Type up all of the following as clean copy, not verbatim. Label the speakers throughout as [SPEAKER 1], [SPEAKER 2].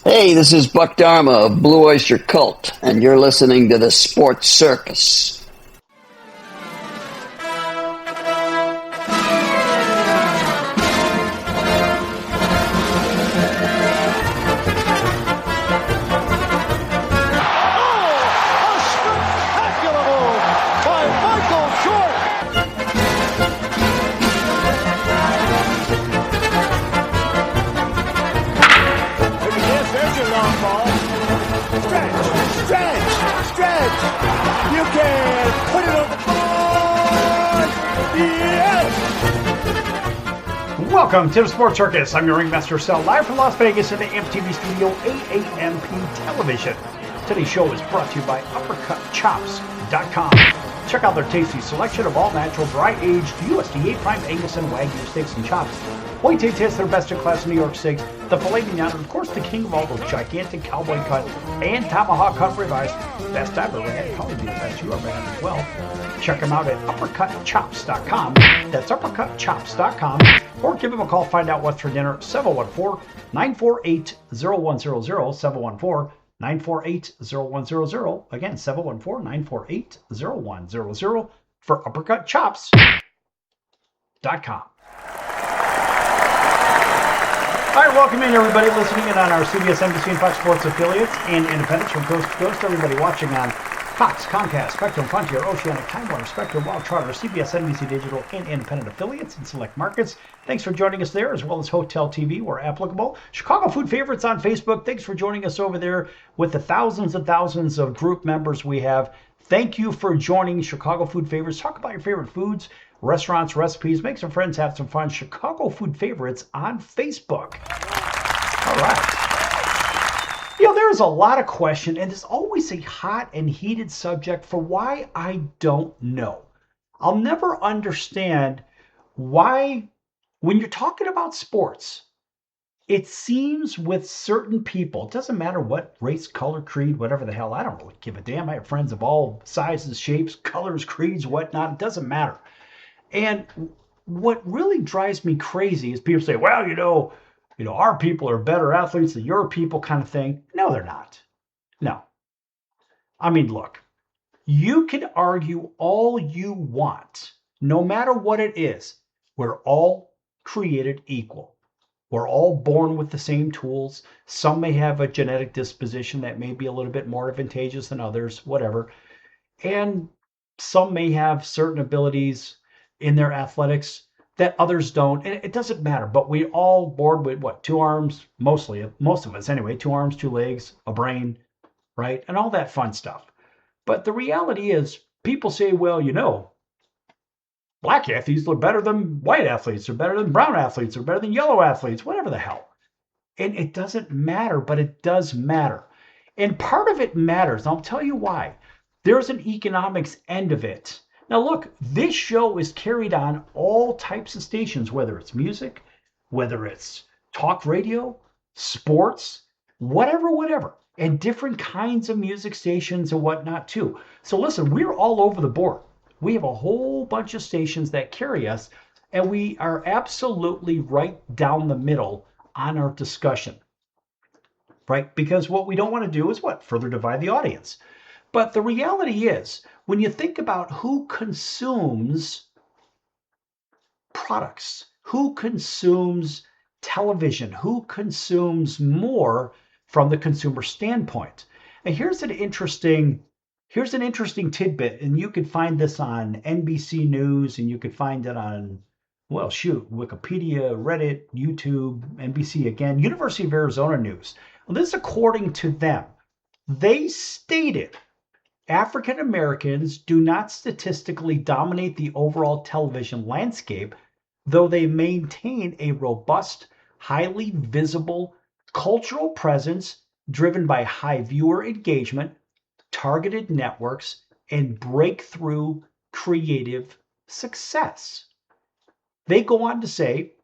[SPEAKER 1] Hey, this is Buck Dharma of Blue Oyster Cult, and you're listening to the Sports Circus.
[SPEAKER 2] Welcome to the Sports Circus. I'm your ringmaster, Sal, live from Las Vegas in the MTV studio, AAMP Television. Today's show is brought to you by uppercutchops.com. Check out their tasty selection of all natural, dry-aged USDA prime Angus and Wagyu steaks and chops. Wait till you taste their best-in-class New York steaks, the filet mignon, and of course the king of all those gigantic cowboy cut and tomahawk cut ribeyes. Best I've ever had, probably be the best you ever had as well. Check them out at uppercutchops.com. That's uppercutchops.com. Or give them a call, find out what's for dinner, 714-948-0100, 714-948-0100. Again, 714-948-0100 for uppercutchops.com. All right, welcome in everybody listening in on our CBS, NBC, and Fox Sports affiliates and independents from coast to coast. Everybody watching on Fox, Comcast, Spectrum, Frontier, Oceanic, Time Warner, Spectrum, Wild Charter, CBS, NBC Digital, and independent affiliates in select markets. Thanks for joining us there, as well as Hotel TV where applicable. Chicago Food Favorites on Facebook. Thanks for joining us over there with the thousands and thousands of group members we have. Thank you for joining Chicago Food Favorites. Talk about your favorite foods, restaurants, recipes. Make some friends, have some fun. Chicago Food Favorites on Facebook. All right. You know, there's a lot of question, and there's always a hot and heated subject for why I don't know. I'll never understand why, when you're talking about sports, it seems with certain people, it doesn't matter what race, color, creed, whatever the hell, I don't really give a damn. I have friends of all sizes, shapes, colors, creeds, whatnot. It doesn't matter. And what really drives me crazy is people say, well, you know, our people are better athletes than your people kind of thing. No, they're not. No. I mean, look, you can argue all you want, no matter what it is. We're all created equal. We're all born with the same tools. Some may have a genetic disposition that may be a little bit more advantageous than others, whatever. And some may have certain abilities in their athletics that others don't, and it doesn't matter. But we all born with what? 2 arms, most of us anyway, 2 arms, 2 legs, a brain, right? And all that fun stuff. But the reality is, people say, well, you know, black athletes are better than white athletes, or better than brown athletes, or better than yellow athletes, whatever the hell. And it doesn't matter, but it does matter. And part of it matters. I'll tell you why. There's an economics end of it. Now look, this show is carried on all types of stations, whether it's music, whether it's talk radio, sports, whatever, and different kinds of music stations and whatnot too. So listen, we're all over the board. We have a whole bunch of stations that carry us, and we are absolutely right down the middle on our discussion, right? Because what we don't want to do is what? Further divide the audience. But the reality is, when you think about who consumes products, who consumes television, who consumes more from the consumer standpoint. And here's an interesting tidbit, and you could find this on NBC News, and you could find it on, well, shoot, Wikipedia, Reddit, YouTube, NBC again, University of Arizona News. Well, this is according to them. They stated African Americans do not statistically dominate the overall television landscape, though they maintain a robust, highly visible cultural presence driven by high viewer engagement, targeted networks, and breakthrough creative success. They go on to say,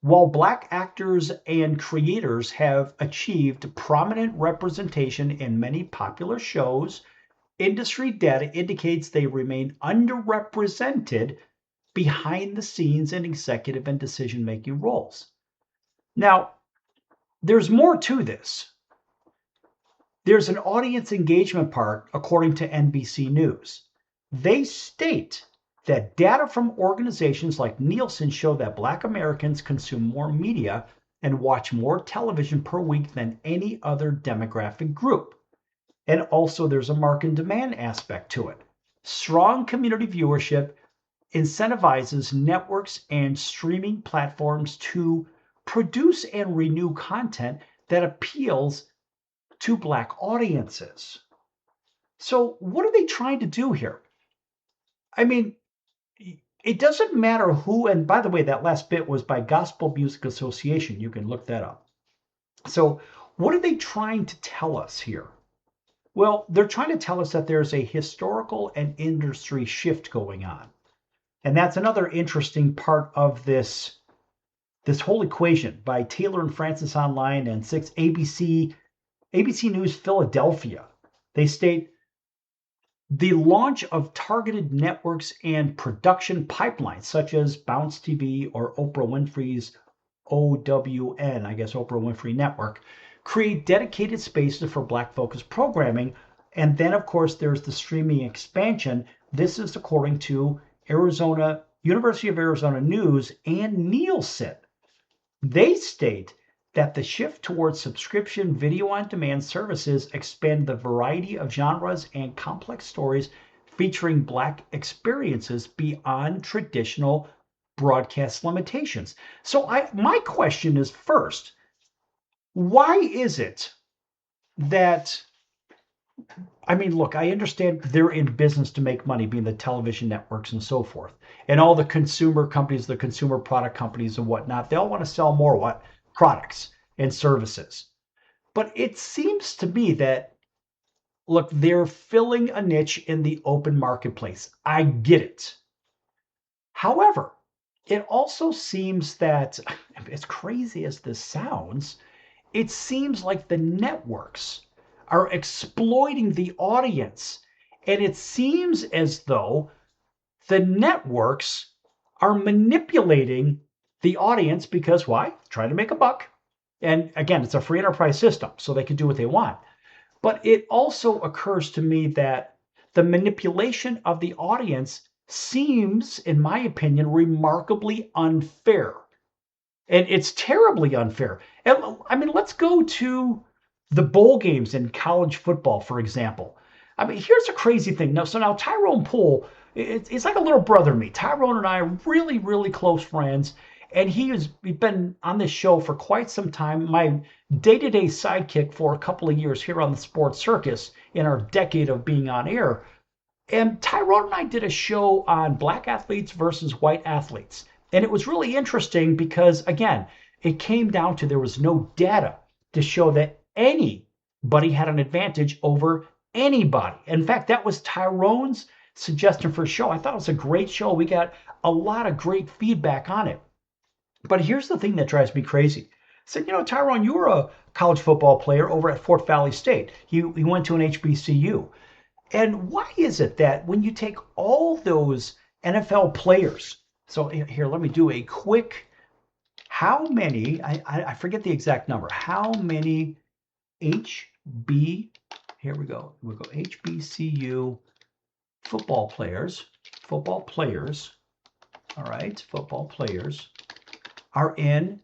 [SPEAKER 2] while Black actors and creators have achieved prominent representation in many popular shows, industry data indicates they remain underrepresented behind the scenes in executive and decision-making roles. Now, there's more to this. There's an audience engagement part, according to NBC News. They state that data from organizations like Nielsen show that Black Americans consume more media and watch more television per week than any other demographic group. And also there's a market and demand aspect to it. Strong community viewership incentivizes networks and streaming platforms to produce and renew content that appeals to Black audiences. So what are they trying to do here? I mean, it doesn't matter who, and by the way, that last bit was by Gospel Music Association. You can look that up. So what are they trying to tell us here? Well, they're trying to tell us that there's a historical and industry shift going on. And that's another interesting part of this whole equation by Taylor and Francis Online and 6 ABC News Philadelphia. They state the launch of targeted networks and production pipelines, such as Bounce TV or Oprah Winfrey's OWN, I guess Oprah Winfrey Network, create dedicated spaces for Black-focused programming. And then, of course, there's the streaming expansion. This is according to University of Arizona News and Nielsen. They state that the shift towards subscription video-on-demand services expand the variety of genres and complex stories featuring Black experiences beyond traditional broadcast limitations. So my question is, first, why is it that, I mean, look, I understand they're in business to make money, being the television networks and so forth, and all the consumer companies, the consumer product companies and whatnot, they all want to sell more products and services. But it seems to me that, look, they're filling a niche in the open marketplace. I get it. However, it also seems that, as crazy as this sounds, it seems like the networks are exploiting the audience. And it seems as though the networks are manipulating the audience because why? Trying to make a buck. And again, it's a free enterprise system, so they can do what they want. But it also occurs to me that the manipulation of the audience seems, in my opinion, remarkably unfair. And it's terribly unfair. And I mean, let's go to the bowl games in college football, for example. I mean, here's a crazy thing. Now Tyrone Poole, it's like a little brother to me. Tyrone and I are really, really close friends. And he's been on this show for quite some time. My day-to-day sidekick for a couple of years here on the Sports Circus in our decade of being on air. And Tyrone and I did a show on Black athletes versus white athletes. And it was really interesting because, again, it came down to there was no data to show that anybody had an advantage over anybody. In fact, that was Tyrone's suggestion for a show. I thought it was a great show. We got a lot of great feedback on it. But here's the thing that drives me crazy. I said, Tyrone, you were a college football player over at Fort Valley State. You went to an HBCU. And why is it that when you take all those NFL players, so here, let me do a quick, how many, I forget the exact number, how many HBCU football players, all right, football players are in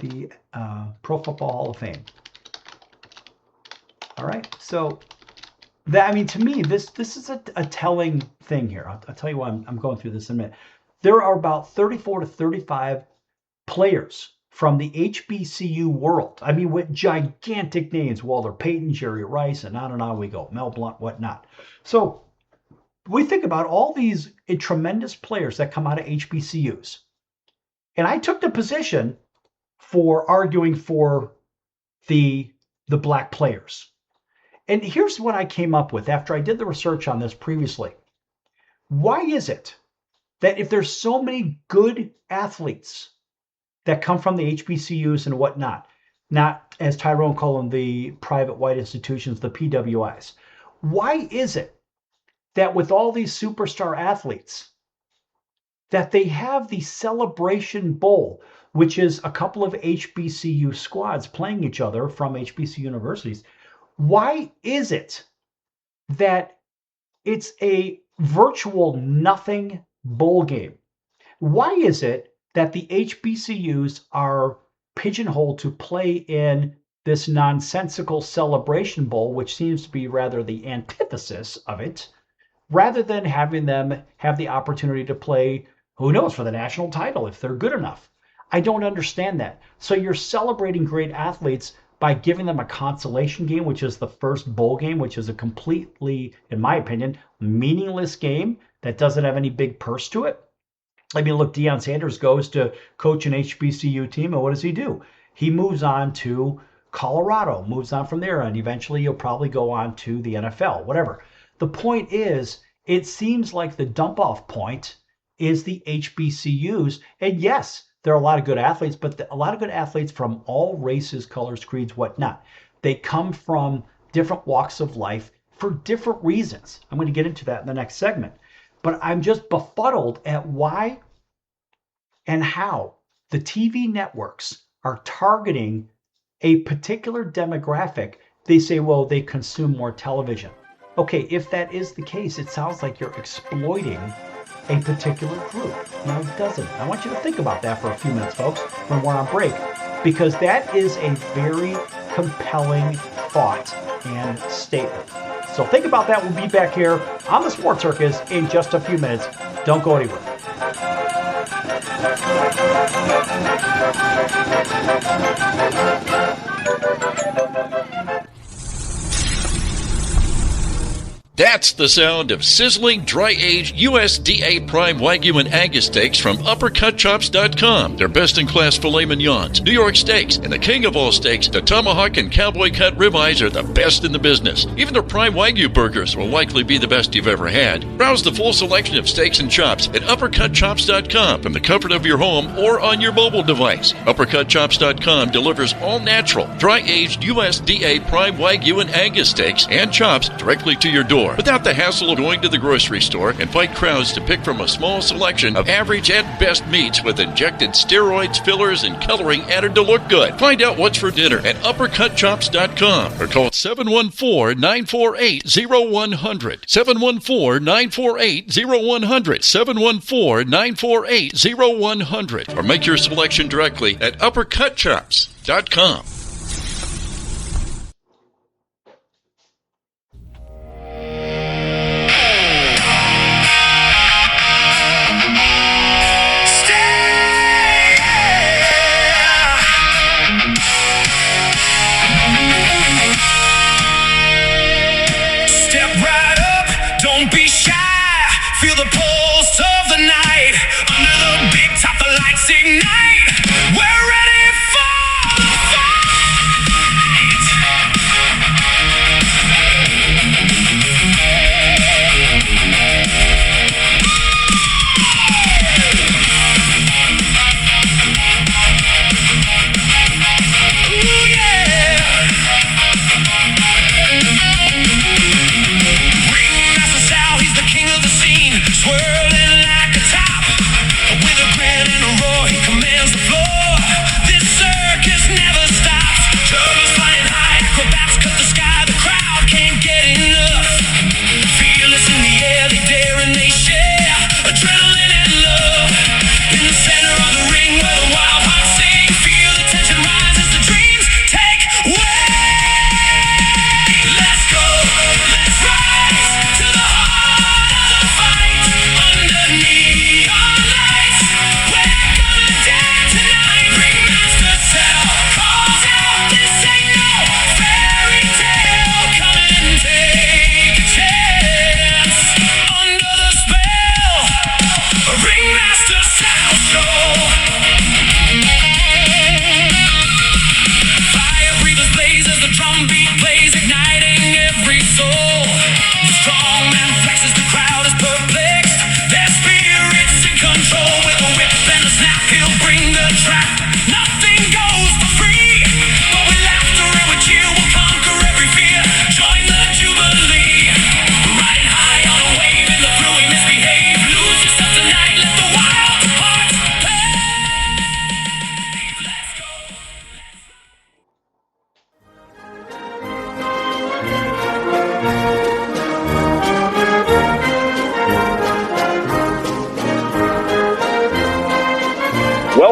[SPEAKER 2] the Pro Football Hall of Fame. All right, so that, I mean, to me, this is a telling thing here. I'll tell you why I'm going through this in a minute. There are about 34 to 35 players from the HBCU world. I mean, with gigantic names: Walter Payton, Jerry Rice, and on we go. Mel Blount, whatnot. So we think about all these tremendous players that come out of HBCUs. And I took the position for arguing for the Black players. And here's what I came up with after I did the research on this previously. Why is it that if there's so many good athletes that come from the HBCUs and whatnot, not, as Tyrone called them, the private white institutions, the PWIs, why is it that with all these superstar athletes, that they have the Celebration Bowl, which is a couple of HBCU squads playing each other from HBCU universities. Why is it that it's a virtual nothing bowl game? Why is it that the HBCUs are pigeonholed to play in this nonsensical Celebration Bowl, which seems to be rather the antithesis of it, rather than having them have the opportunity to play, who knows, for the national title if they're good enough? I don't understand that. So you're celebrating great athletes by giving them a consolation game, which is the first bowl game, which is a completely, in my opinion, meaningless game that doesn't have any big purse to it. I mean, look, Deion Sanders goes to coach an HBCU team, and what does he do? He moves on to Colorado, moves on from there, and eventually he'll probably go on to the NFL, whatever. The point is, it seems like the dump-off point is the HBCUs, and yes, there are a lot of good athletes, but a lot of good athletes from all races, colors, creeds, whatnot. They come from different walks of life for different reasons. I'm going to get into that in the next segment. But I'm just befuddled at why and how the TV networks are targeting a particular demographic. They say, well, they consume more television. Okay, if that is the case, it sounds like you're exploiting a particular group. Now, it doesn't. I want you to think about that for a few minutes, folks, when we're on break, because that is a very compelling thought and statement. So think about that. We'll be back here on the Sports Circus in just a few minutes. Don't go anywhere.
[SPEAKER 3] That's the sound of sizzling, dry-aged USDA Prime Wagyu and Angus steaks from UppercutChops.com. Their best-in-class filet mignons, New York steaks, and the king of all steaks, the tomahawk and cowboy cut ribeyes are the best in the business. Even their Prime Wagyu burgers will likely be the best you've ever had. Browse the full selection of steaks and chops at UppercutChops.com from the comfort of your home or on your mobile device. UppercutChops.com delivers all-natural, dry-aged USDA Prime Wagyu and Angus steaks and chops directly to your door, without the hassle of going to the grocery store and fight crowds to pick from a small selection of average and best meats with injected steroids, fillers, and coloring added to look good. Find out what's for dinner at UppercutChops.com or call 714-948-0100. 714-948-0100. 714-948-0100. Or make your selection directly at UppercutChops.com.
[SPEAKER 4] Ignite. We're ready for the fight.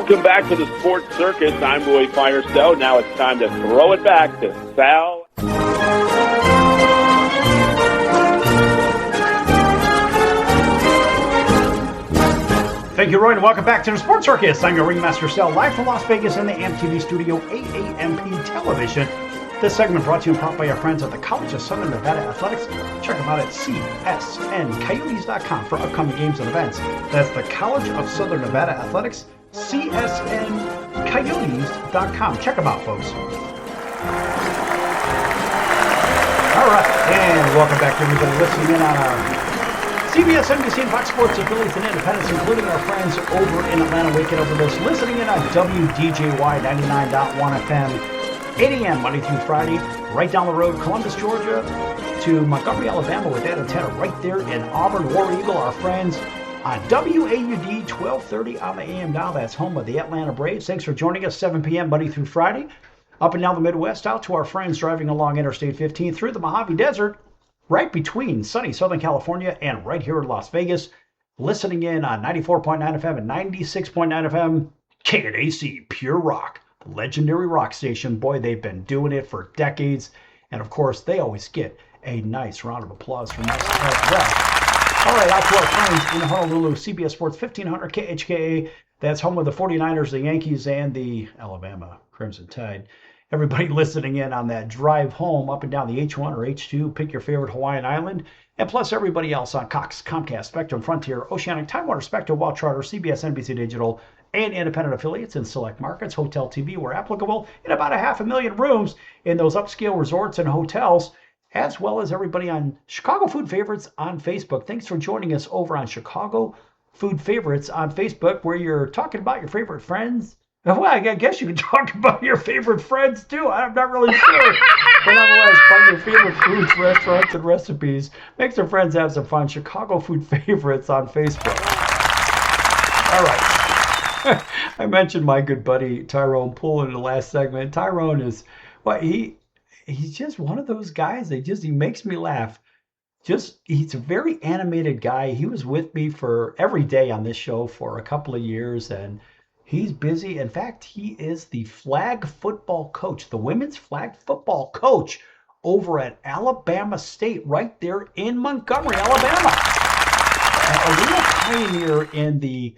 [SPEAKER 4] Welcome back to the Sports Circus. I'm Roy Firestone. Now it's time to throw it back to Sal.
[SPEAKER 2] Thank you, Roy, and welcome back to the Sports Circus. I'm your ringmaster, Sal, live from Las Vegas in the AMTV studio, AAMP Television. This segment brought to you in part by our friends at the College of Southern Nevada Athletics. Check them out at csncoyotes.com for upcoming games and events. That's the College of Southern Nevada Athletics, csncoyotes.com. Check them out, folks. All right, and welcome back to everybody listening in on our CBS, NBC, and Fox Sports affiliates and independents, including our friends over in Atlanta, waking up with us, listening in on WDJY 99.1 FM, 8 a.m. Monday through Friday, right down the road, Columbus, Georgia, to Montgomery, Alabama, with that antenna right there in Auburn, War Eagle, our friends on WAUD 1230 on the AM dial. That's home of the Atlanta Braves. Thanks for joining us, 7 p.m. Monday through Friday. Up and down the Midwest, out to our friends driving along Interstate 15 through the Mojave Desert, right between sunny Southern California and right here in Las Vegas, listening in on 94.9 FM and 96.9 FM, KNAC, Pure Rock, the legendary rock station. Boy, they've been doing it for decades. And of course, they always get a nice round of applause from us as well. All right, out to our friends in Honolulu, CBS Sports 1500 KHKA. That's home of the 49ers, the Yankees, and the Alabama Crimson Tide. Everybody listening in on that drive home up and down the H1 or H2, pick your favorite Hawaiian island, and plus everybody else on Cox, Comcast, Spectrum, Frontier, Oceanic, Time Warner, Spectrum, Wild Charter, CBS, NBC Digital, and independent affiliates in select markets, Hotel TV where applicable, in about 500,000 rooms in those upscale resorts and hotels, as well as everybody on Chicago Food Favorites on Facebook. Thanks for joining us over on Chicago Food Favorites on Facebook, where you're talking about your favorite friends. Well, I guess you can talk about your favorite friends, too. I'm not really sure. But nonetheless, find your favorite foods, restaurants, and recipes. Make some friends have some fun. Chicago Food Favorites on Facebook. All right. I mentioned my good buddy Tyrone Poole in the last segment. Tyrone is, well, he's just one of those guys that he makes me laugh. He's a very animated guy. He was with me for every day on this show for a couple of years, and he's busy. In fact, he is the flag football coach, the women's flag football coach over at Alabama State, right there in Montgomery, Alabama. A real pioneer in the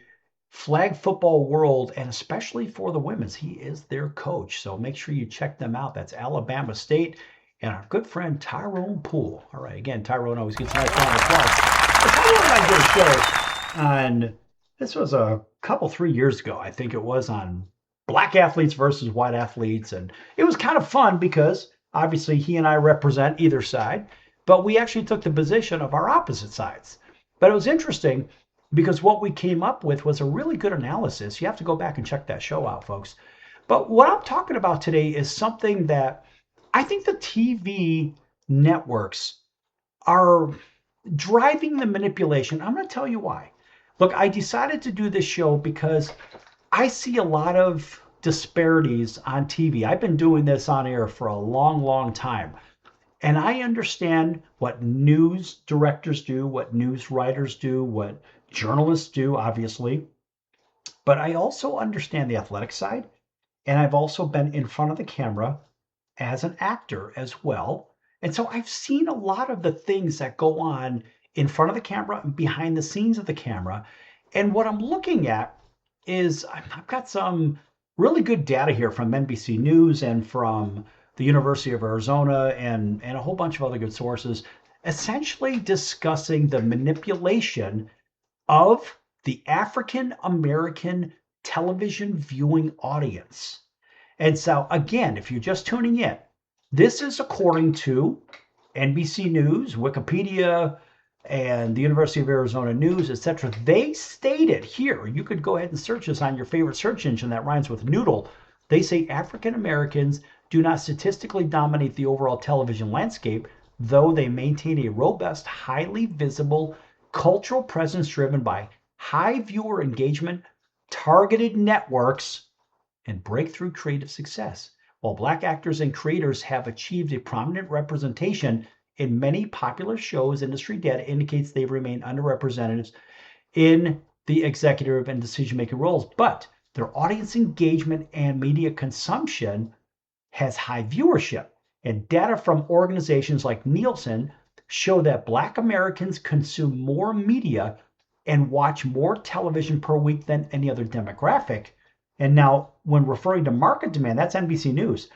[SPEAKER 2] flag football world, and especially for the women's. He is their coach, so make sure you check them out. That's Alabama State and our good friend Tyrone Poole. All right, again, Tyrone always gets a nice round of applause. But Tyrone and I did a show on, this was a couple, 3 years ago, I think it was, on black athletes versus white athletes, and it was kind of fun because obviously he and I represent either side, but we actually took the position of our opposite sides. But it was interesting because what we came up with was a really good analysis. You have to go back and check that show out, folks. But what I'm talking about today is something that I think the TV networks are driving the manipulation. I'm going to tell you why. Look, I decided to do this show because I see a lot of disparities on TV. I've been doing this on air for a long, long time. And I understand what news directors do, what news writers do, what journalists do, obviously. But I also understand the athletic side. And I've also been in front of the camera as an actor as well. And so I've seen a lot of the things that go on in front of the camera and behind the scenes of the camera. And what I'm looking at is I've got some really good data here from NBC News and from the University of Arizona and a whole bunch of other good sources, essentially discussing the manipulation of the African American television viewing audience. And so, again, if you're just tuning in, this is according to NBC News, Wikipedia, and the University of Arizona News, etc. They stated here, you could go ahead and search this on your favorite search engine that rhymes with noodle. They say African Americans do not statistically dominate the overall television landscape, though they maintain a robust, highly visible cultural presence driven by high viewer engagement, targeted networks, and breakthrough creative success. While Black actors and creators have achieved a prominent representation in many popular shows, industry data indicates they remain underrepresented in the executive and decision-making roles. But their audience engagement and media consumption has high viewership. And data from organizations like Nielsen show that Black Americans consume more media and watch more television per week than any other demographic. And now, when referring to market demand, that's NBC News.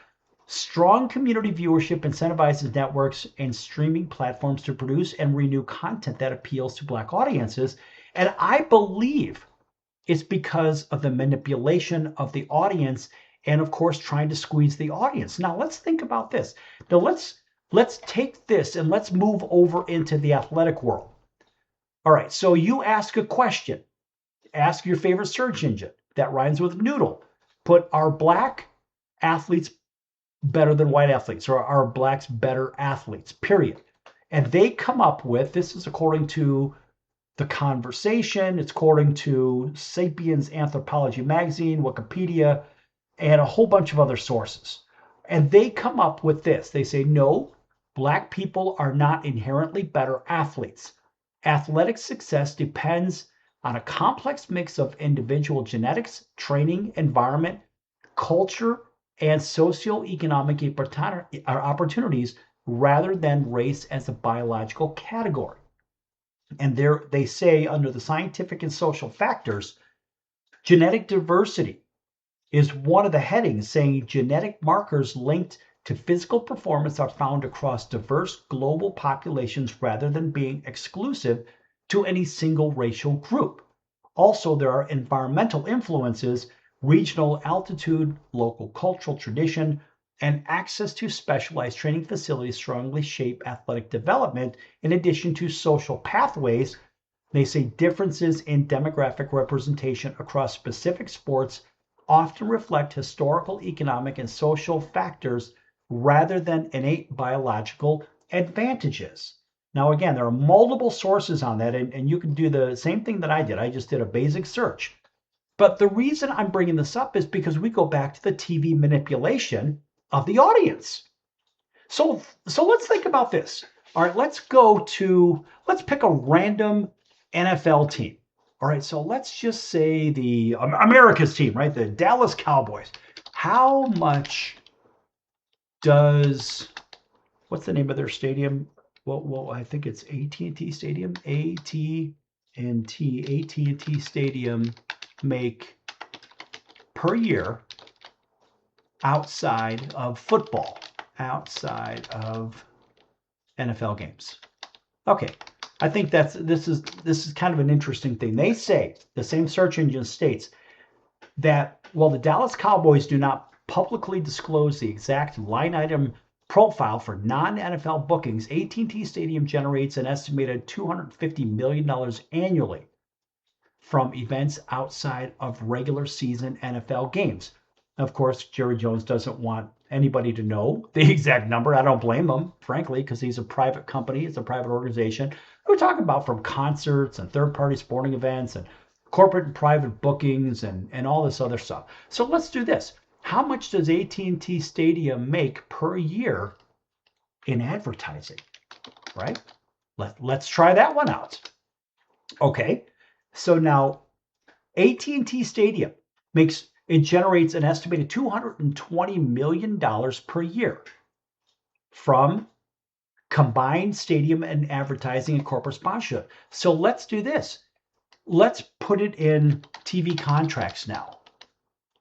[SPEAKER 2] Strong community viewership incentivizes networks and streaming platforms to produce and renew content that appeals to Black audiences. And I believe it's because of the manipulation of the audience and, of course, trying to squeeze the audience. Now, let's think about this. Now, let's take this and let's move over into the athletic world. All right, so you ask a question. Ask your favorite search engine that rhymes with noodle. Put, are Black athletes better than white athletes, or are Blacks better athletes, period? And they come up with, this is according to The Conversation, it's according to Sapiens Anthropology Magazine, Wikipedia, and a whole bunch of other sources. And they come up with this. They say, no, Black people are not inherently better athletes. Athletic success depends on a complex mix of individual genetics, training, environment, culture, and socioeconomic opportunities rather than race as a biological category. And there they say, under the scientific and social factors, genetic diversity is one of the headings, saying genetic markers linked to physical performance are found across diverse global populations rather than being exclusive to any single racial group. Also, there are environmental influences, regional altitude, local cultural tradition, and access to specialized training facilities strongly shape athletic development, in addition to social pathways. They say differences in demographic representation across specific sports often reflect historical, economic, and social factors rather than innate biological advantages. Now, again, there are multiple sources on that, and you can do the same thing that I did. I just did a basic search. But the reason I'm bringing this up is because we go back to the TV manipulation of the audience. So let's think about this. All right, let's pick a random NFL team. All right, so let's just say the America's team, right? The Dallas Cowboys. How much does, what's the name of their stadium? Well, I think it's AT&T Stadium. AT&T Stadium make per year outside of football, outside of NFL games. Okay, I think this is kind of an interesting thing. They say, the same search engine states, that while the Dallas Cowboys do not publicly disclose the exact line item profile for non-NFL bookings, AT&T Stadium generates an estimated $250 million annually from events outside of regular season NFL games. Of course, Jerry Jones doesn't want anybody to know the exact number. I don't blame him, frankly, because he's a private company. It's a private organization. We're talking about from concerts and third-party sporting events and corporate and private bookings and all this other stuff. So let's do this. How much does AT&T Stadium make per year in advertising, right? Let's try that one out. Okay, so now AT&T Stadium generates an estimated $220 million per year from combined stadium and advertising and corporate sponsorship. So let's do this. Let's put it in TV contracts now.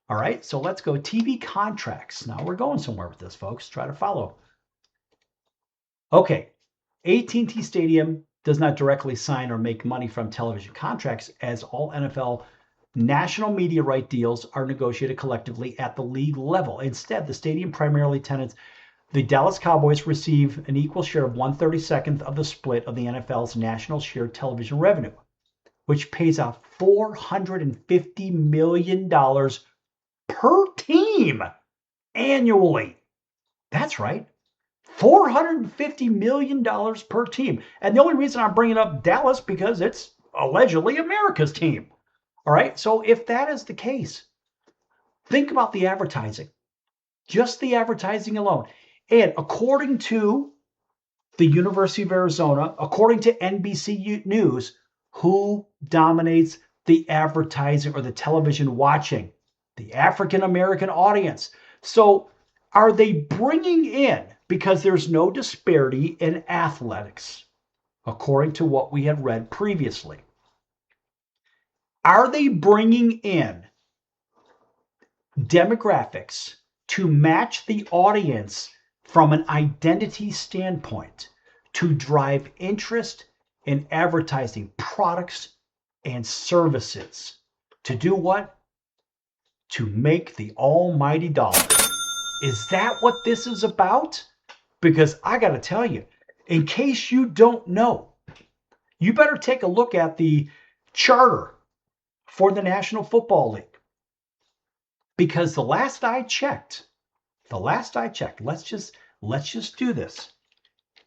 [SPEAKER 2] All right, so let's go TV contracts. Now we're going somewhere with this, folks. Try to follow. Okay, AT&T Stadium does not directly sign or make money from television contracts, as all NFL national media right deals are negotiated collectively at the league level. Instead, the stadium primarily tenants, the Dallas Cowboys, receive an equal share of 1/32 of the split of the NFL's national shared television revenue, which pays out $450 million per team annually. That's right. $450 million per team. And the only reason I'm bringing up Dallas, because it's allegedly America's team. All right, so if that is the case, think about the advertising. Just the advertising alone. And according to the University of Arizona, according to NBC News, who dominates the advertising or the television watching the African American audience. So are they bringing in, because there's no disparity in athletics, according to what we had read previously, are they bringing in demographics to match the audience from an identity standpoint to drive interest in advertising products and services? To do what? To make the almighty dollar. Is that what this is about? Because I got to tell you, in case you don't know, you better take a look at the charter for the National Football League. Because the last I checked, let's just do this.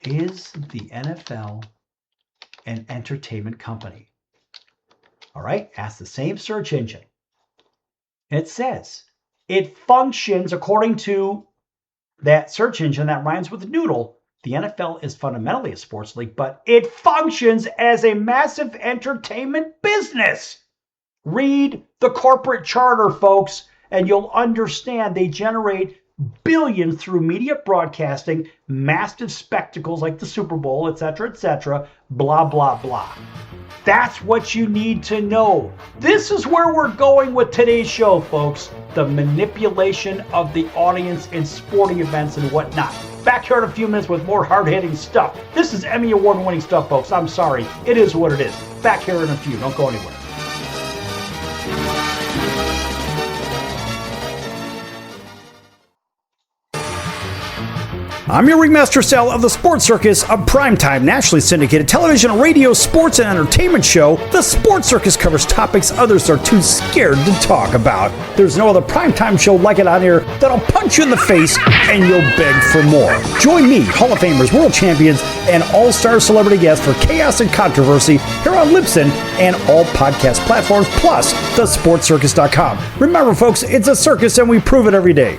[SPEAKER 2] Is the NFL an entertainment company? All right, ask the same search engine. It says it functions according to that search engine that rhymes with noodle. The NFL is fundamentally a sports league, but it functions as a massive entertainment business. Read the corporate charter, folks, and you'll understand they generate billions through media broadcasting, massive spectacles like the Super Bowl, etc., blah, blah, blah. That's what you need to know. This is where we're going with today's show, folks. The manipulation of the audience in sporting events and whatnot. Back here in a few minutes with more hard-hitting stuff. This is Emmy Award-winning stuff, folks. I'm sorry. It is what it is. Back here in a few. Don't go anywhere. I'm your ringmaster Sal of the Sports Circus, a primetime nationally syndicated television, radio, sports, and entertainment show. The Sports Circus covers topics others are too scared to talk about. There's no other primetime show like it on here that'll punch you in the face and you'll beg for more. Join me, Hall of Famers, world champions, and all-star celebrity guests for chaos and controversy here on Libsyn and all podcast platforms, plus thesportscircus.com. Remember, folks, it's a circus and we prove it every day.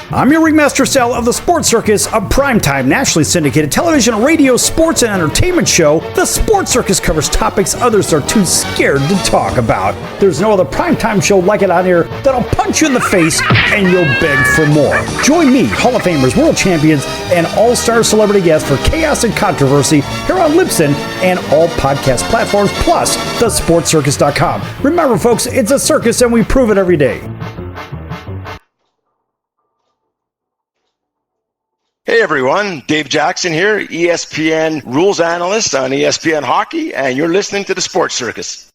[SPEAKER 2] I'm your ringmaster Sal of the Sports Circus, a primetime nationally syndicated television, radio, sports, and entertainment show. The Sports Circus covers topics others are too scared to talk about. There's no other primetime show like it on here that'll punch you in the face and you'll beg for more. Join me, Hall of Famers, world champions, and all-star celebrity guests for chaos and controversy here on Libsyn and all podcast platforms, plus thesportscircus.com. Remember, folks, it's a circus and we prove it every day.
[SPEAKER 5] Hey everyone, Dave Jackson here, ESPN rules analyst on ESPN Hockey, and you're listening to the Sports Circus.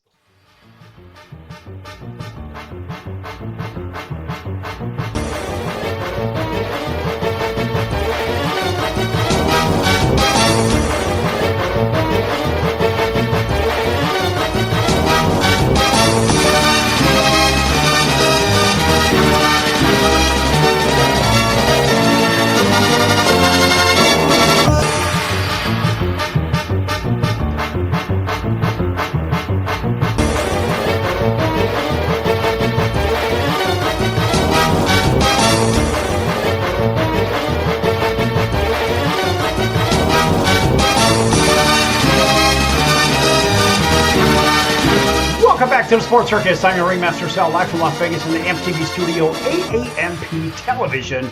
[SPEAKER 2] to the Sports Circus. I'm your ringmaster, Sal, live from Las Vegas in the AMP TV studio, AAMP Television.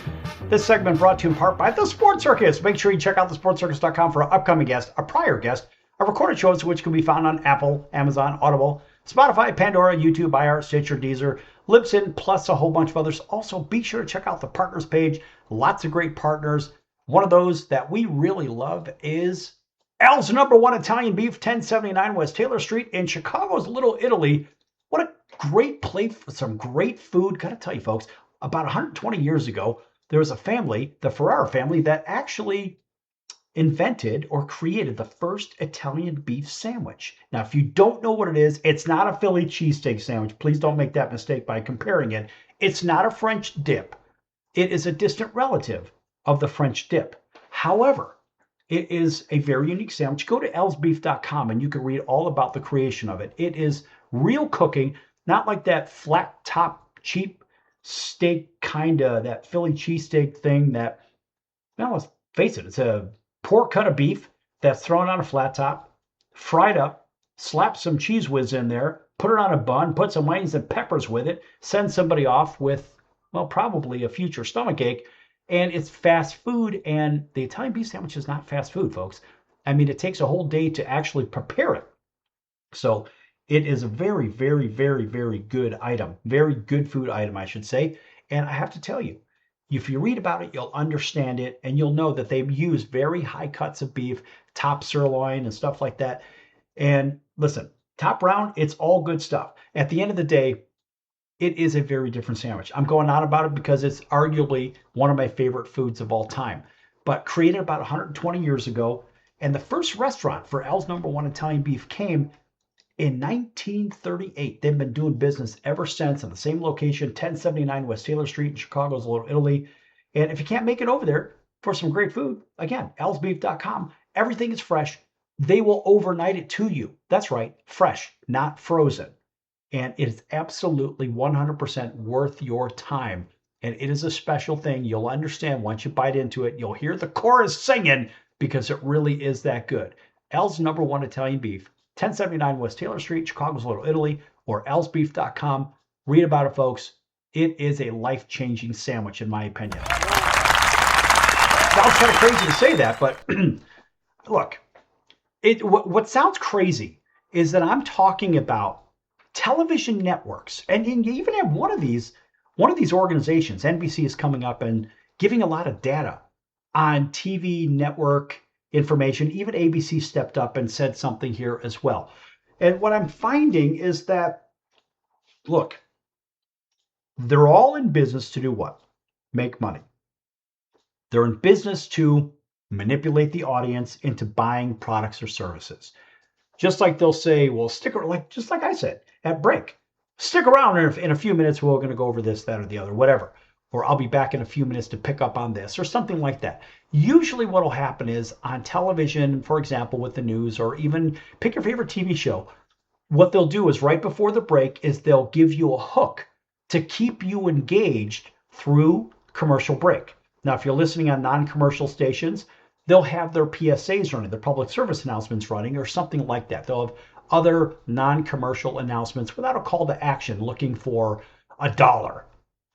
[SPEAKER 2] This segment brought to you in part by the Sports Circus. Make sure you check out thesportscircus.com for an upcoming guest, a prior guest, a recorded shows which can be found on Apple, Amazon, Audible, Spotify, Pandora, YouTube, iHeart, Stitcher, Deezer, Libsyn, plus a whole bunch of others. Also, be sure to check out the partners page. Lots of great partners. One of those that we really love is Al's #1 Italian Beef, 1079 West Taylor Street in Chicago's Little Italy. What a great place for some great food. Gotta tell you, folks, about 120 years ago, there was a family, the Ferrara family, that actually invented or created the first Italian beef sandwich. Now, if you don't know what it is, it's not a Philly cheesesteak sandwich. Please don't make that mistake by comparing it. It's not a French dip. It is a distant relative of the French dip. However, it is a very unique sandwich. Go to elsbeef.com and you can read all about the creation of it. It is real cooking, not like that flat top, cheap steak kind of, that Philly cheesesteak thing that, well, let's face it, it's a pork cut of beef that's thrown on a flat top, fried up, slap some cheese whiz in there, put it on a bun, put some onions and peppers with it, send somebody off with, well, probably a future stomachache. And it's fast food, and the Italian beef sandwich is not fast food, folks. I mean, it takes a whole day to actually prepare it. So it is a very, very, very, very good item. Very good food item, I should say. And I have to tell you, if you read about it, you'll understand it, and you'll know that they use very high cuts of beef, top sirloin and stuff like that. And listen, top round, it's all good stuff. At the end of the day, it is a very different sandwich. I'm going on about it because it's arguably one of my favorite foods of all time. But created about 120 years ago, and the first restaurant for Al's #1 Italian Beef came in 1938. They've been doing business ever since in the same location, 1079 West Taylor Street in Chicago's Little Italy. And if you can't make it over there for some great food, again, elsbeef.com. Everything is fresh. They will overnight it to you. That's right, fresh, not frozen. And it is absolutely 100% worth your time. And it is a special thing. You'll understand once you bite into it. You'll hear the chorus singing because it really is that good. Al's #1 Italian Beef, 1079 West Taylor Street, Chicago's Little Italy, or elsbeef.com. Read about it, folks. It is a life-changing sandwich, in my opinion. Sounds kind of crazy to say that, but look, what sounds crazy is that I'm talking about television networks, and you even have one of these organizations, NBC, is coming up and giving a lot of data on TV network information. Even ABC stepped up and said something here as well. And what I'm finding is that, look, they're all in business to do what? Make money. They're in business to manipulate the audience into buying products or services. Just like they'll say, well, just like I said at break, stick around in a few minutes. We're going to go over this, that, or the other, whatever. Or I'll be back in a few minutes to pick up on this or something like that. Usually what will happen is on television, for example, with the news, or even pick your favorite TV show, what they'll do is right before the break is they'll give you a hook to keep you engaged through commercial break. Now, if you're listening on non-commercial stations, they'll have their PSAs running, their public service announcements running, or something like that. They'll have other non-commercial announcements without a call to action looking for $1,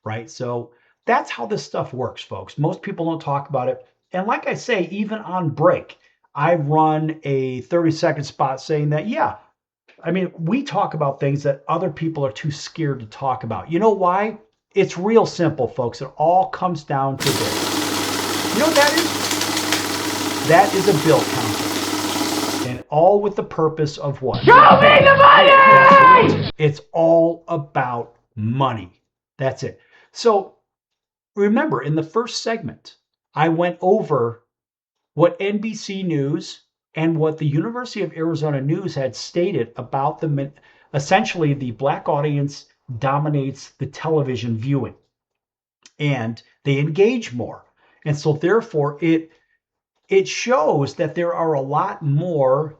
[SPEAKER 2] right? So that's how this stuff works, folks. Most people don't talk about it. And like I say, even on break, I run a 30-second spot saying that, yeah, I mean, we talk about things that other people are too scared to talk about. You know why? It's real simple, folks. It all comes down to this. You know what that is? That is a bill counter. And all with the purpose of what? Show me the money! It's all about money. That's it. So remember, in the first segment, I went over what NBC News and what the University of Arizona News had stated about essentially the black audience dominates the television viewing and they engage more. And so therefore it shows that there are a lot more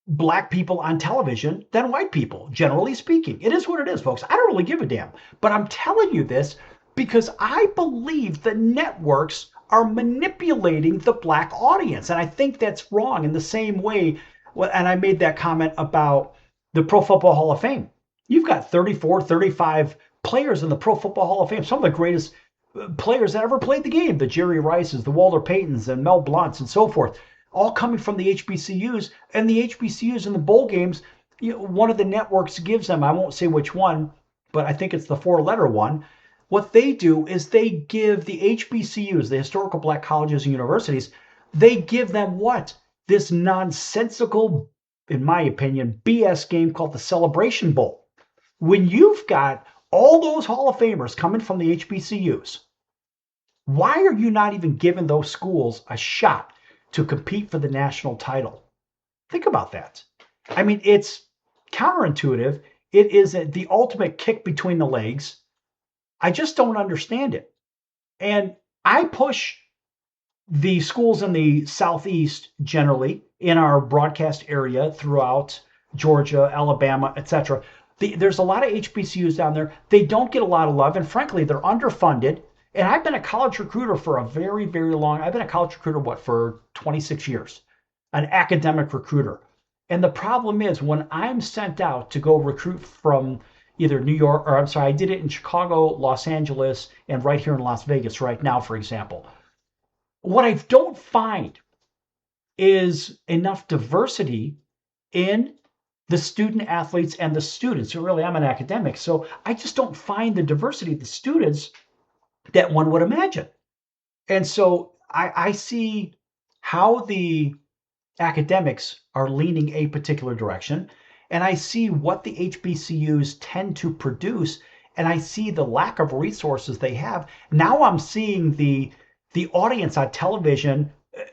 [SPEAKER 2] black people on television than white people, generally speaking. It is what it is, folks. I don't really give a damn. But I'm telling you this because I believe the networks are manipulating the black audience. And I think that's wrong in the same way. And I made that comment about the Pro Football Hall of Fame. You've got 34, 35 players in the Pro Football Hall of Fame, some of the greatest players that ever played the game, the Jerry Rices, the Walter Paytons, and Mel Blunts, and so forth, all coming from the HBCUs. And the HBCUs in the bowl games, one of the networks gives them, I won't say which one, but I think it's the 4-letter one. What they do is they give the HBCUs, the historical black colleges and universities, they give them what? This nonsensical, in my opinion, BS game called the Celebration Bowl. When you've got all those Hall of Famers coming from the HBCUs, why are you not even giving those schools a shot to compete for the national title? Think about that. I mean, it's counterintuitive. It is the ultimate kick between the legs. I just don't understand it. And I push the schools in the Southeast generally in our broadcast area throughout Georgia, Alabama, etc. There's a lot of HBCUs down there. They don't get a lot of love, and frankly, they're underfunded. And I've been a college recruiter for a very, very long, I've been a college recruiter, for 26 years, an academic recruiter. And the problem is when I'm sent out to go recruit from either New York, or I'm sorry, I did it in Chicago, Los Angeles, and right here in Las Vegas right now, for example. What I don't find is enough diversity in the student athletes and the students. So really, I'm an academic, so I just don't find the diversity of the students that one would imagine. And so I see how the academics are leaning a particular direction, and I see what the HBCUs tend to produce, and I see the lack of resources they have. Now I'm seeing the audience on television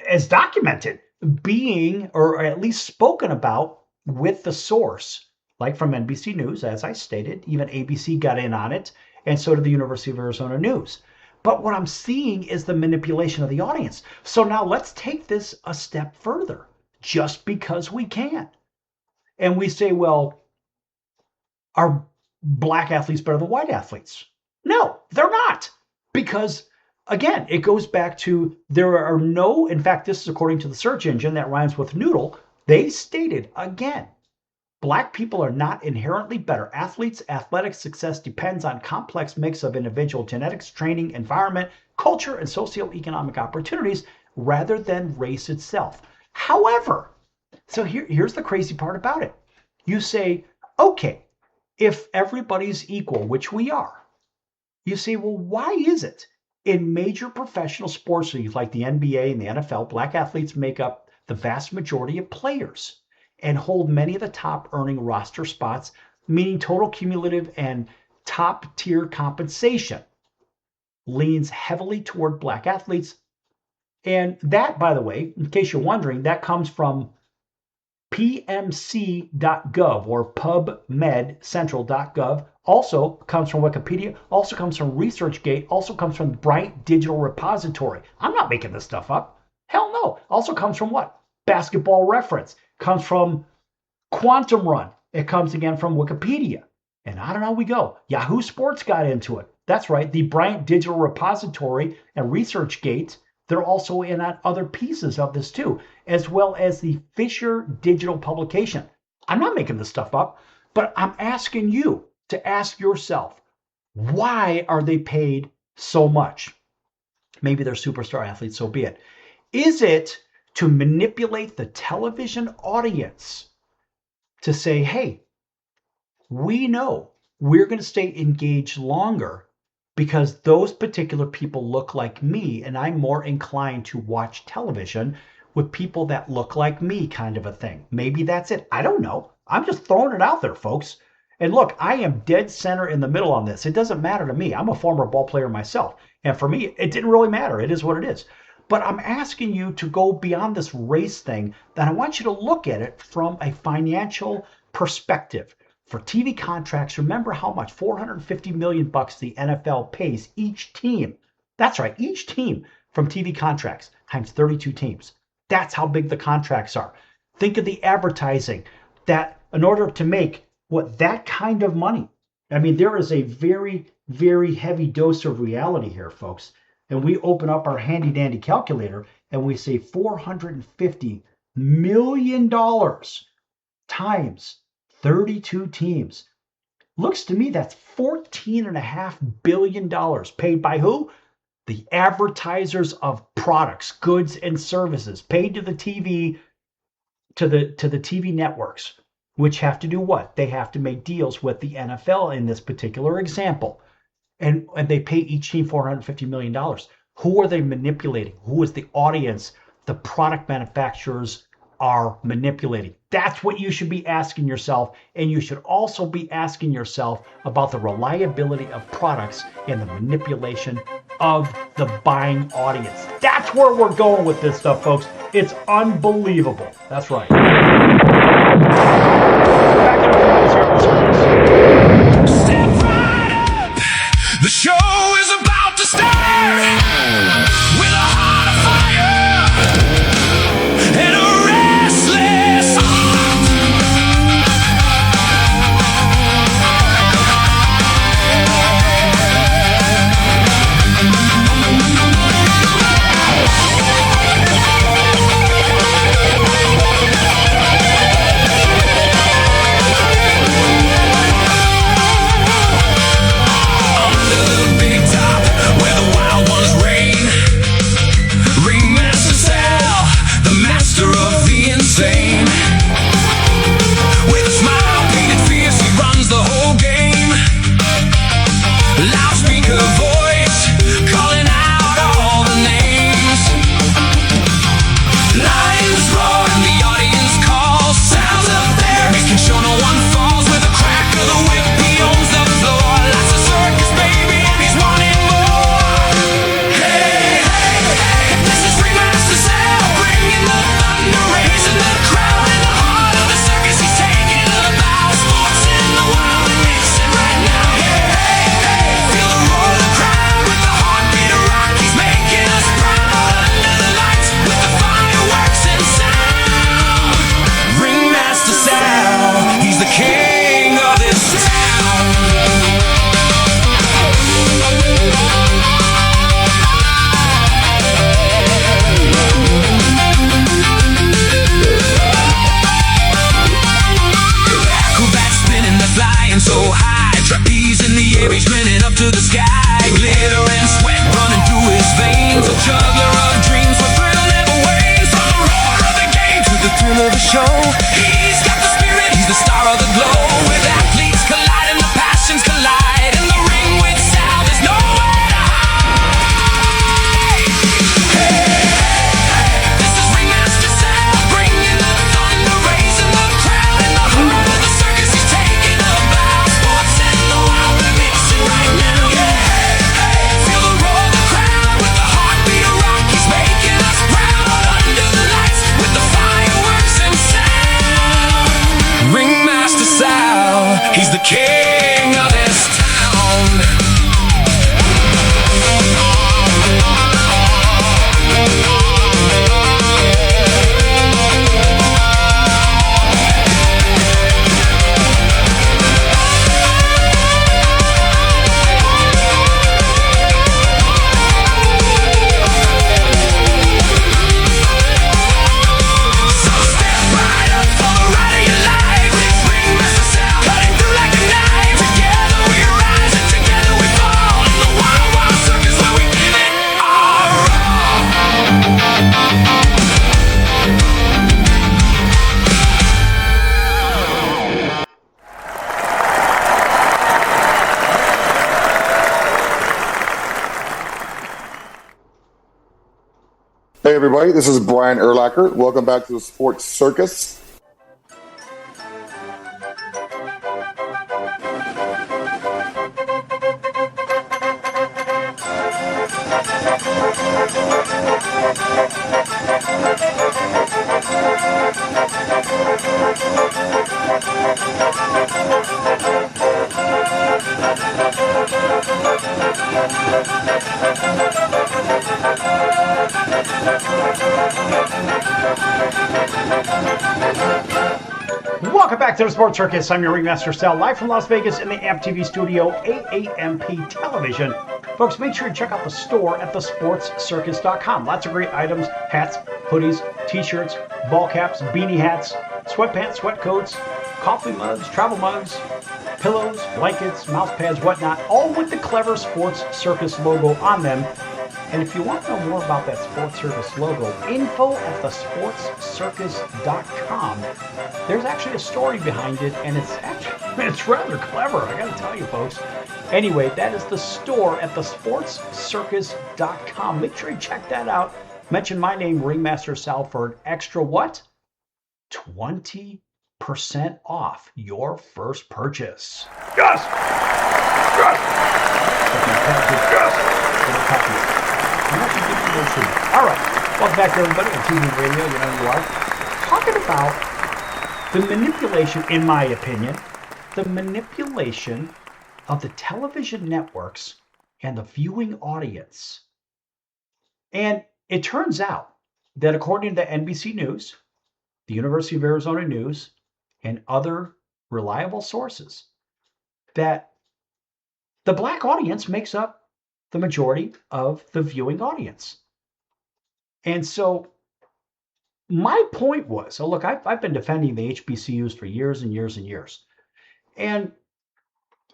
[SPEAKER 2] as documented being, or at least spoken about with the source, like from NBC News, as I stated. Even ABC got in on it, and so did the University of Arizona News. But what I'm seeing is the manipulation of the audience. So now let's take this a step further, just because we can. And we say, well, are black athletes better than white athletes? No, they're not. Because, again, it goes back to there are no, in fact, this is according to the search engine that rhymes with noodle. They stated, again, black people are not inherently better athletes. Athletic success depends on complex mix of individual genetics, training, environment, culture, and socioeconomic opportunities rather than race itself. However, so here's the crazy part about it. You say, okay, if everybody's equal, which we are, you say, well, why is it in major professional sports leagues like the NBA and the NFL, black athletes make up the vast majority of players and hold many of the top earning roster spots, meaning total cumulative and top tier compensation leans heavily toward black athletes. And that, by the way, in case you're wondering, that comes from pmc.gov or pubmedcentral.gov, also comes from Wikipedia, also comes from ResearchGate, also comes from Bryant Digital Repository. I'm not making this stuff up. Hell no. Also comes from what? Basketball Reference. Comes from Quantum Run. It comes again from Wikipedia. And I don't know how we go. Yahoo Sports got into it. That's right. The Bryant Digital Repository and ResearchGate, they're also in on other pieces of this too, as well as the Fisher Digital Publication. I'm not making this stuff up, but I'm asking you to ask yourself, why are they paid so much? Maybe they're superstar athletes, so be it. Is it to manipulate the television audience to say, hey, we know we're going to stay engaged longer because those particular people look like me, and I'm more inclined to watch television with people that look like me, kind of a thing. Maybe that's it. I don't know. I'm just throwing it out there, folks. And look, I am dead center in the middle on this. It doesn't matter to me. I'm a former ball player myself. And for me, it didn't really matter. It is what it is. But I'm asking you to go beyond this race thing, that I want you to look at it from a financial perspective. For TV contracts, remember how much $450 million the NFL pays each team. That's right, each team from TV contracts times 32 teams. That's how big the contracts are. Think of the advertising that in order to make that kind of money. I mean, there is a very, very heavy dose of reality here, folks. And we open up our handy dandy calculator and we say $450 million times 32 teams. Looks to me that's $14.5 billion paid by who? The advertisers of products, goods, and services paid to the TV, to the TV networks, which have to do what? They have to make deals with the NFL in this particular example. And they pay each team $450 million. Who are they manipulating? Who is the audience the product manufacturers are manipulating? That's what you should be asking yourself. And you should also be asking yourself about the reliability of products and the manipulation of the buying audience. That's where we're going with this stuff, folks. It's unbelievable. That's right. Back to the circus.
[SPEAKER 6] Step right up. The show is about to start with a heart of fire and a restless heart.
[SPEAKER 7] Hey everybody, this is Brian Urlacher. Welcome back to the Sports Circus.
[SPEAKER 2] Welcome back to the Sports Circus. I'm your ringmaster Sal, live from Las Vegas in the AMP TV studio, AAMP television. Folks, make sure you check out the store at thesportscircus.com. Lots of great items, hats, hoodies, t-shirts, ball caps, beanie hats, sweatpants, sweat coats, coffee mugs, travel mugs, pillows, blankets, mouse pads, whatnot, all with the clever Sports Circus logo on them. And if you want to know more about that Sports Circus logo, info at thesportscircus.com. There's actually a story behind it, and it's rather clever, I gotta tell you folks. Anyway, that is the store at thesportscircus.com. Make sure you check that out. Mention my name, Ringmaster Sal, for an extra what? 20% off your first purchase. Yes! Yes! All right, welcome back to everybody on TV and radio. You know who you are. Talking about the manipulation, in my opinion, the manipulation of the television networks and the viewing audience. And it turns out that according to NBC News, the University of Arizona News, and other reliable sources, that the black audience makes up the majority of the viewing audience. And so my point was, so look, I've been defending the HBCUs for years and years and years. And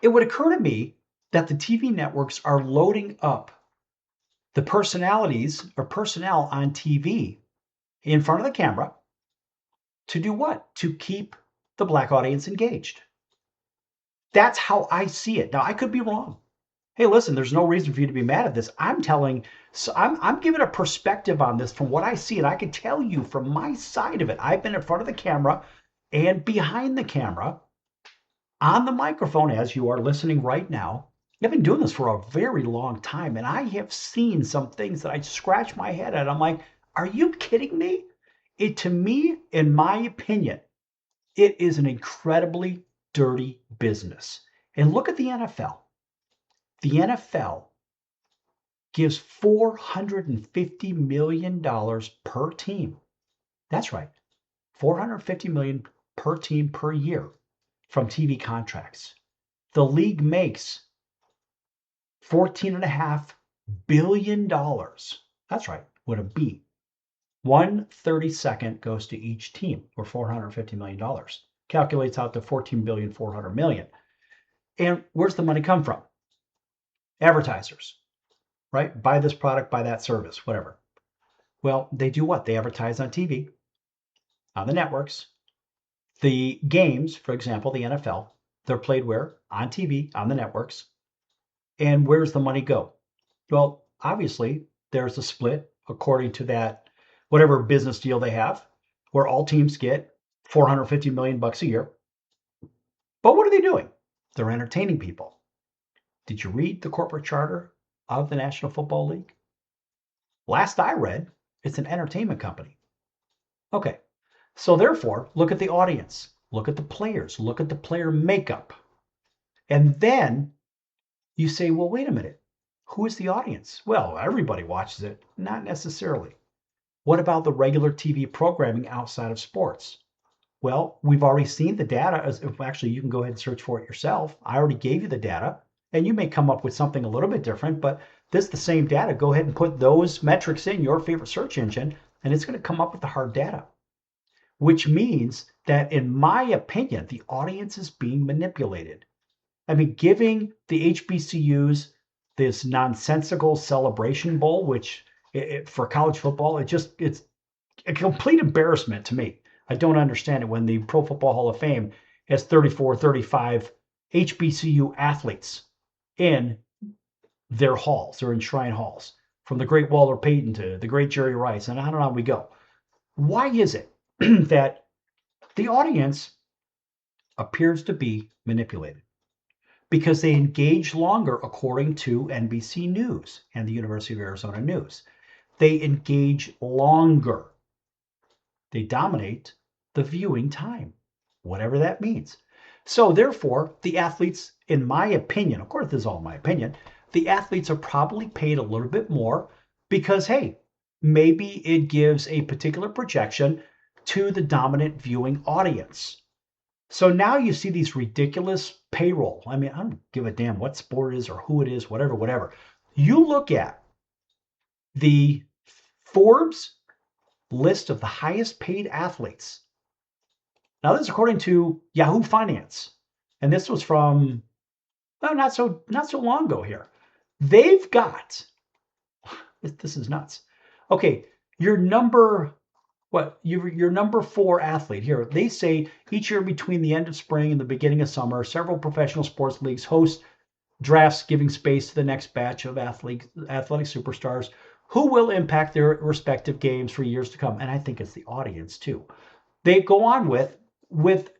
[SPEAKER 2] it would occur to me that the TV networks are loading up the personalities or personnel on TV in front of the camera to do what? To keep the black audience engaged. That's how I see it. Now, I could be wrong. Hey, listen, there's no reason for you to be mad at this. I'm giving a perspective on this from what I see, and I can tell you from my side of it. I've been in front of the camera and behind the camera on the microphone as you are listening right now. I've been doing this for a very long time, and I have seen some things that I scratch my head at. I'm like, are you kidding me? To me, in my opinion, it is an incredibly dirty business. And look at the NFL. The NFL gives $450 million per team. That's right, $450 million per team per year from TV contracts. The league makes $14.5 billion. That's right, with a B. 1/32 goes to each team, or $450 million. Calculates out to $14.4 billion. And where's the money come from? Advertisers, right? Buy this product, buy that service, whatever. Well, they do what? They advertise on TV, on the networks. The games, for example, the NFL, they're played where? On TV, on the networks. And where's the money go? Well, obviously, there's a split according to that, whatever business deal they have, where all teams get $450 million a year. But what are they doing? They're entertaining people. Did you read the corporate charter of the National Football League? Last I read, it's an entertainment company. Okay, so therefore, look at the audience, look at the players, look at the player makeup. And then you say, well, wait a minute, who is the audience? Well, everybody watches it. Not necessarily. What about the regular TV programming outside of sports? Well, we've already seen the data. Actually, you can go ahead and search for it yourself. I already gave you the data, and you may come up with something a little bit different, but this is the same data. Go ahead and put those metrics in your favorite search engine, and it's going to come up with the hard data, which means that, in my opinion, the audience is being manipulated. I mean, giving the HBCUs this nonsensical celebration bowl, which for college football, it's a complete embarrassment to me. I don't understand it when the Pro Football Hall of Fame has 34, 35 HBCU athletes in their halls, their enshrined halls, from the great Walter Payton to the great Jerry Rice, and on we go. Why is it that the audience appears to be manipulated? Because they engage longer, according to NBC News and the University of Arizona News. They engage longer. They dominate the viewing time, whatever that means. So therefore, the athletes, in my opinion, of course this is all my opinion, the athletes are probably paid a little bit more because, hey, maybe it gives a particular projection to the dominant viewing audience. So now you see these ridiculous payroll. I mean, I don't give a damn what sport it is or who it is, whatever. You look at the Forbes list of the highest paid athletes Now, this is according to Yahoo Finance, and this was from not so long ago here. They've got, this is nuts. Okay, your number 4 athlete here. They say each year between the end of spring and the beginning of summer, several professional sports leagues host drafts, giving space to the next batch of athletic superstars who will impact their respective games for years to come. And I think it's the audience too. They go on with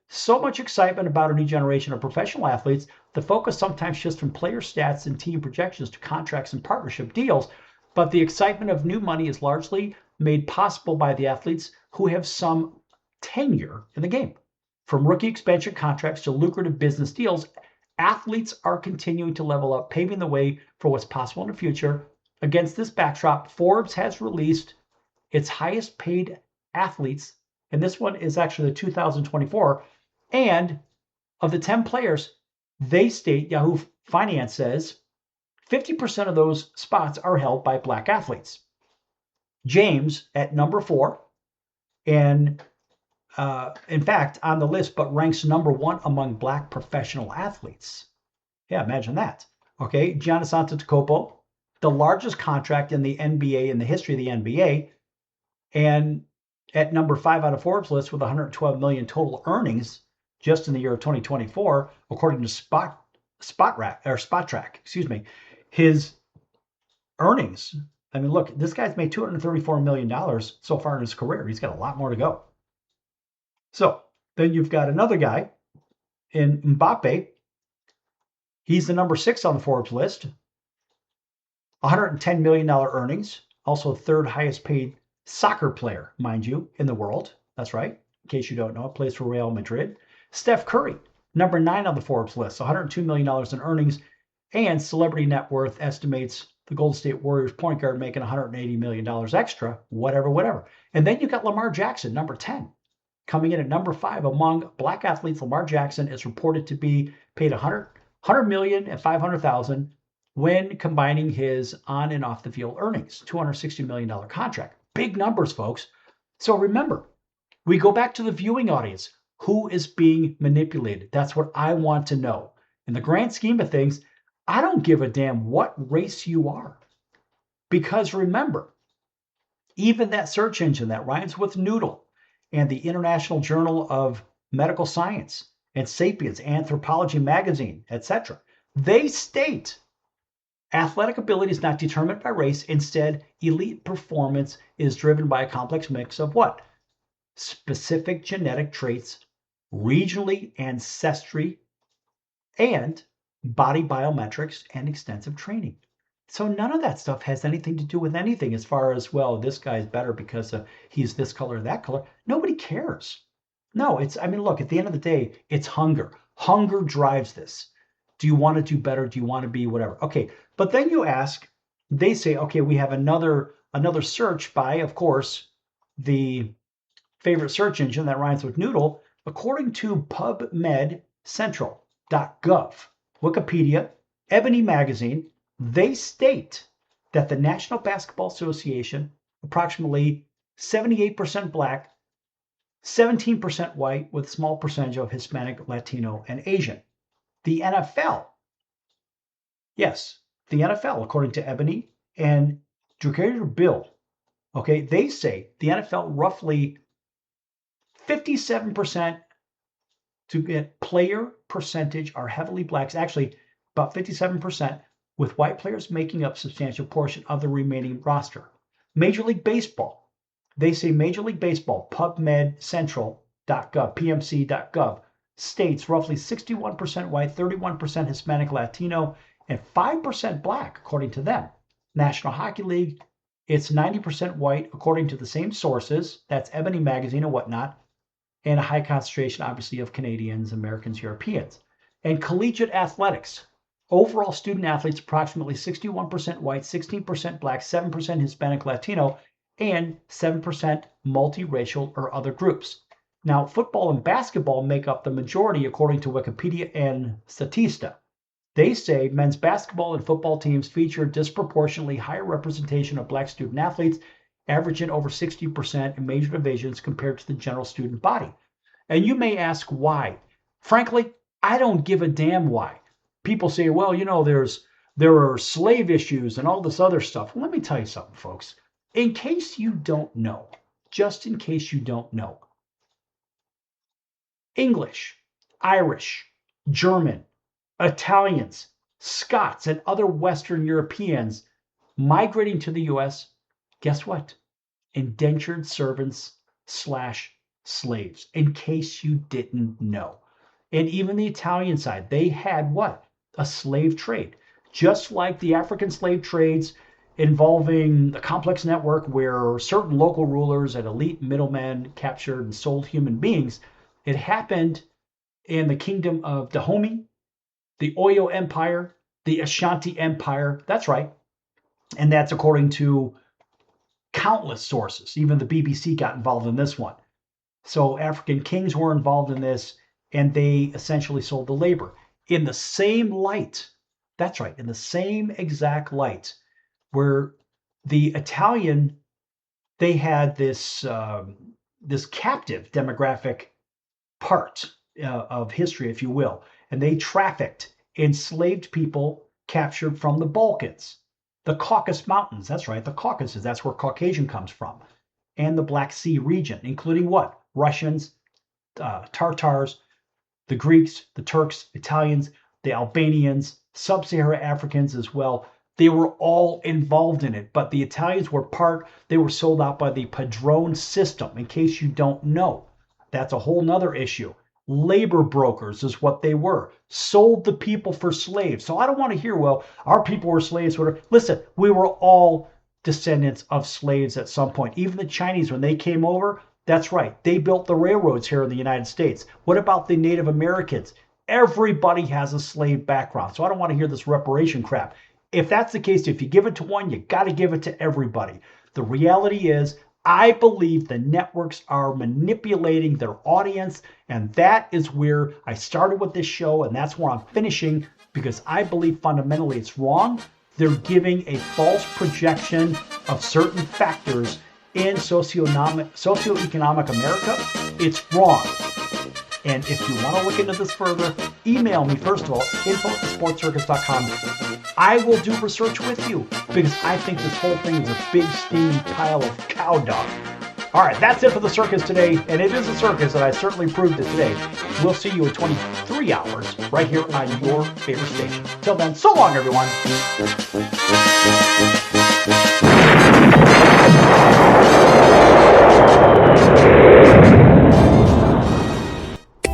[SPEAKER 2] so much excitement about a new generation of professional athletes, the focus sometimes shifts from player stats and team projections to contracts and partnership deals. But the excitement of new money is largely made possible by the athletes who have some tenure in the game. From rookie expansion contracts to lucrative business deals, athletes are continuing to level up, paving the way for what's possible in the future. Against this backdrop, Forbes has released its highest paid athletes, and this one is actually the 2024. And of the 10 players, they state, Yahoo Finance says, 50% of those spots are held by black athletes. James at number 4, and in fact, on the list, but ranks number 1 among black professional athletes. Yeah, imagine that. Okay, Giannis Antetokounmpo, the largest contract in the NBA, in the history of the NBA, and at number 5 on a Forbes list with 112 million total earnings just in the year of 2024, according to SpotTrack. His earnings. I mean, look, this guy's made $234 million so far in his career. He's got a lot more to go. So then you've got another guy in Mbappe. He's the number 6 on the Forbes list. $110 million earnings. Also third highest paid soccer player, mind you, in the world. That's right. In case you don't know, plays for Real Madrid. Steph Curry, number 9 on the Forbes list. $102 million in earnings. And Celebrity Net Worth estimates the Golden State Warriors point guard making $180 million extra, whatever. And then you got Lamar Jackson, number 10. Coming in at number 5 among black athletes, Lamar Jackson is reported to be paid $100 million and $500,000 when combining his on and off the field earnings. $260 million contract. Big numbers, folks. So remember, we go back to the viewing audience. Who is being manipulated? That's what I want to know. In the grand scheme of things, I don't give a damn what race you are. Because remember, even that search engine that rhymes with noodle and the International Journal of Medical Science and Sapiens, Anthropology Magazine, etc., they state athletic ability is not determined by race. Instead, elite performance is driven by a complex mix of what? Specific genetic traits, regionally ancestry, and body biometrics and extensive training. So none of that stuff has anything to do with anything as far as, well, this guy's better because he's this color or that color. Nobody cares. No, look, at the end of the day, it's hunger. Hunger drives this. Do you want to do better? Do you want to be whatever? Okay, but then you ask, they say, okay, we have another search by, of course, the favorite search engine that rhymes with noodle, according to PubMedCentral.gov, Wikipedia, Ebony Magazine. They state that the National Basketball Association, approximately 78% black, 17% white, with a small percentage of Hispanic, Latino, and Asian. The NFL, yes, the NFL, according to Ebony and Drucker Bill, okay, they say the NFL roughly 57% to get player percentage are heavily blacks, actually about 57%, with white players making up a substantial portion of the remaining roster. Major League Baseball, they say Major League Baseball, PubMedCentral.gov, PMC.gov, states roughly 61% white, 31% Hispanic, Latino, and 5% black, according to them. National Hockey League, it's 90% white, according to the same sources. That's Ebony Magazine and whatnot. And a high concentration, obviously, of Canadians, Americans, Europeans. And collegiate athletics. Overall student athletes, approximately 61% white, 16% black, 7% Hispanic, Latino, and 7% multiracial or other groups. Now, football and basketball make up the majority, according to Wikipedia and Statista. They say men's basketball and football teams feature disproportionately higher representation of black student athletes, averaging over 60% in major divisions compared to the general student body. And you may ask why. Frankly, I don't give a damn why. People say, well, there are slave issues and all this other stuff. Well, let me tell you something, folks. In case you don't know, just in case you don't know, English, Irish, German, Italians, Scots, and other Western Europeans migrating to the U.S., guess what? Indentured servants / slaves, in case you didn't know. And even the Italian side, they had what? A slave trade. Just like the African slave trades involving a complex network where certain local rulers and elite middlemen captured and sold human beings, it happened in the kingdom of Dahomey, the Oyo Empire, the Ashanti Empire. That's right. And that's according to countless sources. Even the BBC got involved in this one. So African kings were involved in this, and they essentially sold the labor. In the same light, that's right, in the same exact light, where the Italian, they had this captive demographic part of history, if you will, and they trafficked enslaved people captured from the Balkans, the Caucasus Mountains, that's right, the Caucasus, that's where Caucasian comes from, and the Black Sea region, including what? Russians, Tartars, the Greeks, the Turks, Italians, the Albanians, Sub-Saharan Africans as well. They were all involved in it, but the Italians were they were sold out by the Padrone system, in case you don't know. That's a whole nother issue. Labor brokers is what they were. Sold the people for slaves. So I don't want to hear, well, our people were slaves. Listen, we were all descendants of slaves at some point. Even the Chinese, when they came over, that's right, they built the railroads here in the United States. What about the Native Americans? Everybody has a slave background. So I don't want to hear this reparation crap. If that's the case, if you give it to one, you got to give it to everybody. The reality is, I believe the networks are manipulating their audience, and that is where I started with this show, and that's where I'm finishing, because I believe fundamentally it's wrong. They're giving a false projection of certain factors in socioeconomic America. It's wrong. And if you want to look into this further, email me, first of all, info@thesportscircus.com. I will do research with you, because I think this whole thing is a big steaming pile of cow dung. All right, that's it for the circus today, and it is a circus, and I certainly proved it today. We'll see you in 23 hours right here on your favorite station. Till then, so long, everyone.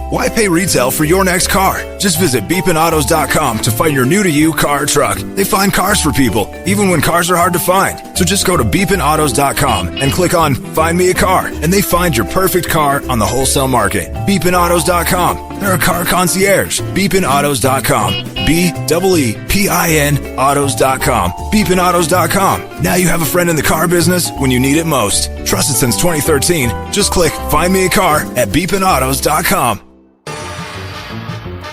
[SPEAKER 6] Why pay retail for your next car? Just visit beepinautos.com to find your new-to-you car or truck. They find cars for people, even when cars are hard to find. So just go to beepinautos.com and click on Find Me a Car, and they find your perfect car on the wholesale market. beepinautos.com. They're a car concierge. beepinautos.com. BEEPIN autos.com. beepinautos.com. Now you have a friend in the car business when you need it most. Trusted since 2013. Just click Find Me a Car at beepinautos.com.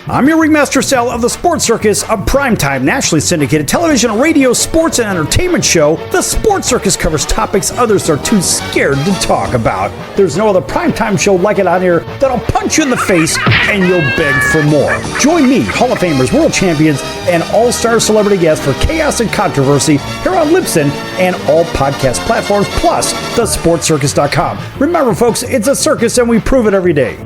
[SPEAKER 2] I'm your ringmaster Sal of the Sports Circus, a primetime nationally syndicated television, radio, sports, and entertainment show. The Sports Circus covers topics others are too scared to talk about. There's no other primetime show like it on here that'll punch you in the face and you'll beg for more. Join me, Hall of Famers, world champions, and all-star celebrity guests for chaos and controversy here on Libsyn and all podcast platforms, plus thesportscircus.com. Remember, folks, it's a circus and we prove it every day.